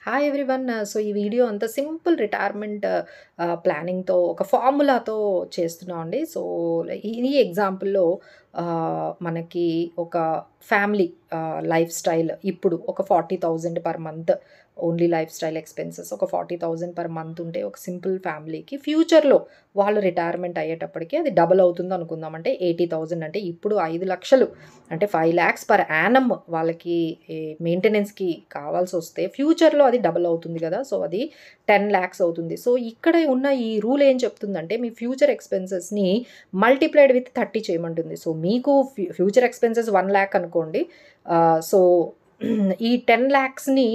Hi everyone. So, ఈ video అంతా simple retirement ప్లానింగ్‌తో ఒక ఫార్ములాతో చేస్తున్నామండి. సో, ఈ ఎగ్జాంపుల్‌లో మనకి ఒక ఫ్యామిలీ లైఫ్ స్టైల్ ఇప్పుడు ఒక 40,000 per month only life style expenses ఒక 40,000 పర్ మంత్ ఉంటే ఒక సింపుల్ ఫ్యామిలీకి ఫ్యూచర్‌లో వాళ్ళు రిటైర్మెంట్ అయ్యేటప్పటికి అది డబుల్ అవుతుంది అనుకుందాం. అంటే 80,000 అంటే ఇప్పుడు 5,00,000 అంటే 5,00,000 పర్ యానమ్ వాళ్ళకి మెయింటెనెన్స్‌కి కావాల్సొస్తే ఫ్యూచర్‌లో అది డబుల్ అవుతుంది గదా! సో, అది 10,00,000 అవుతుంది. సో, ఇక్కడ ఉన్న ఈ రూల్ ఏం చెప్తుందంటే మీ ఫ్యూచర్ ఎక్స్‌పెన్సెస్‌ని మల్టిప్లైడ్ విత్ 30 చేయమంటుంది. సో, మీకు ఫ్యూచర్ ఎక్స్‌పెన్సెస్ 1,00,000 అనుకోండి. సో, ఈ 10,00,000ని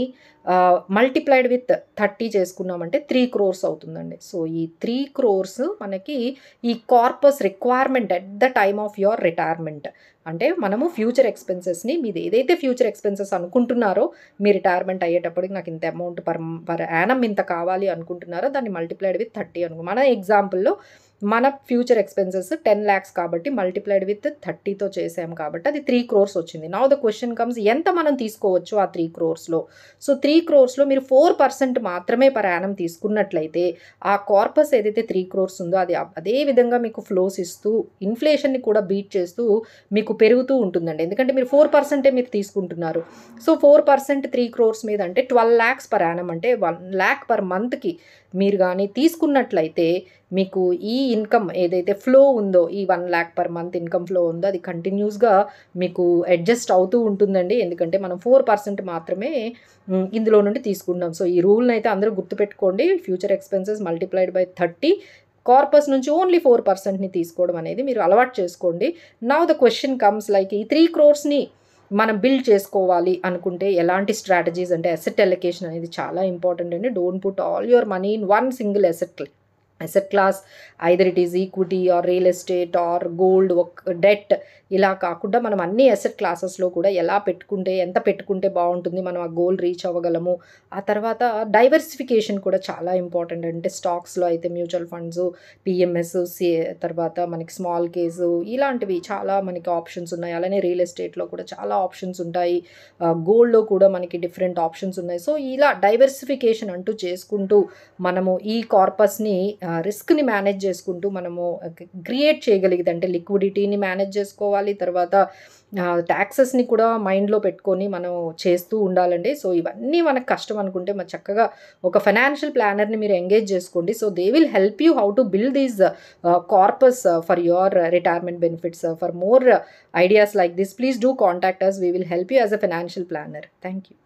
మల్టిప్లైడ్ విత్ 30 చేసుకున్నామంటే 3 క్రోర్స్ అవుతుందండి. సో, ఈ 3 క్రోర్స్ మనకి ఈ corpus requirement at the time of your retirement. అంటే మనము ఫ్యూచర్ ఎక్స్‌పెన్సెస్‌ని మీది ఏదైతే ఫ్యూచర్ ఎక్స్‌పెన్సెస్ అనుకుంటున్నారో, మీ రిటైర్మెంట్ అయ్యేటప్పటికి నాకు ఇంత అమౌంట్ పర్ యానమ్ ఇంత కావాలి అనుకుంటున్నారో దాన్ని మల్టిప్లైడ్ విత్ 30 మన ఎగ్జాంపుల్‌లో మన ఫ్యూచర్ ఎక్స్‌పెన్సెస్ 10,00,000 కాబట్టి మల్టిప్లైడ్ విత్ 30తో చేసాము కాబట్టి అది 3 క్రోర్స్ వచ్చింది. నౌ ద క్వెషన్ కమ్స్ ఎంత మనం తీసుకోవచ్చు ఆ 3 క్రోర్స్‌లో? సో, 3 క్రోర్స్‌లో మీరు 4% మాత్రమే పర్ యానమ్ తీసుకున్నట్లయితే ఆ కార్పస్ ఏదైతే 3 క్రోర్స్ ఉందో అది అదే విధంగా మీకు ఫ్లోస్ ఇస్తూ ఇన్‌ఫ్లేషన్‌ని కూడా బీట్ చేస్తూ మీకు పెరుగుతూ ఉంటుందండి. ఎందుకంటే మీరు 4% మీరు తీసుకుంటున్నారు. సో, 4% 3 క్రోర్స్ మీద అంటే 12,00,000 పర్ యానమ్ అంటే 1,00,000 పర్ మంత్‌కి మీరు గాని తీసుకున్నట్లయితే మీకు ఈ ఇన్‌కమ్ ఏదైతే ఫ్లో ఉందో ఈ 1,00,000 పర్ మంత్ ఇన్‌కమ్ ఫ్లో ఉందో అది కంటిన్యూస్‌గా మీకు అడ్జస్ట్ అవుతూ ఉంటుందండి. ఎందుకంటే మనం 4% మాత్రమే ఇందులో నుండి తీసుకుంటున్నాం. సో, ఈ రూల్‌నైతే అందరూ గుర్తుపెట్టుకోండి. Future expenses multiplied by 30 corpus నుంచి ఓన్లీ 4%ని తీసుకోవడం అనేది మీరు అలవాటు చేసుకోండి. Now the question comes like ఈ 3 క్రోర్స్‌ని మనం బిల్డ్ చేసుకోవాలి అనుకుంటే ఎలాంటి స్ట్రాటజీస్ అంటే అసెట్ అలొకేషన్ అనేది చాలా ఇంపార్టెంట్ అండి. Don't put all your money in one single asset class either it is equity are real estate or gold debt ఇలా కాకుండా మనం అన్ని అసెట్ క్లాసెస్‌లో కూడా ఎలా పెట్టుకుంటే ఎంత పెట్టుకుంటే బావుంటుంది. మనం ఆ గోల్ రీచ్ అవ్వగలము. ఆ తర్వాత డైవర్సిఫికేషన్ కూడా చాలా ఇంపార్టెంట్. అంటే స్టాక్స్‌లో అయితే మ్యూచువల్ ఫండ్స్, పీఎంఎస్, తర్వాత మనకి స్మాల్ కేసు ఇలాంటివి చాలా మనకి ఆప్షన్స్ ఉన్నాయి. అలానే రియల్ ఎస్టేట్‌లో కూడా చాలా ఆప్షన్స్ ఉంటాయి. గోల్డ్‌లో కూడా మనకి డిఫరెంట్ ఆప్షన్స్ ఉన్నాయి. సో, ఇలా డైవర్సిఫికేషన్ అంటూ చేసుకుంటూ మనము ఈ కార్పస్‌ని రిస్క్‌ని మేనేజ్ చేసుకుంటూ మనము క్రియేట్ చేయగలిగితే అంటే లిక్విడిటీని మేనేజ్ చేసుకోవాలి. తర్వాత టాక్సెస్‌ని కూడా మైండ్‌లో పెట్టుకొని మనం చేస్తూ ఉండాలండి. సో, ఇవన్నీ మనకు కష్టం అనుకుంటే మరి చక్కగా ఒక ఫైనాన్షియల్ ప్లానర్‌ని మీరు ఎంగేజ్ చేసుకోండి. So, they will help you how to build these corpus for your retirement benefits. For more ideas like this please do contact us. We will help you as a financial planner. Thank you.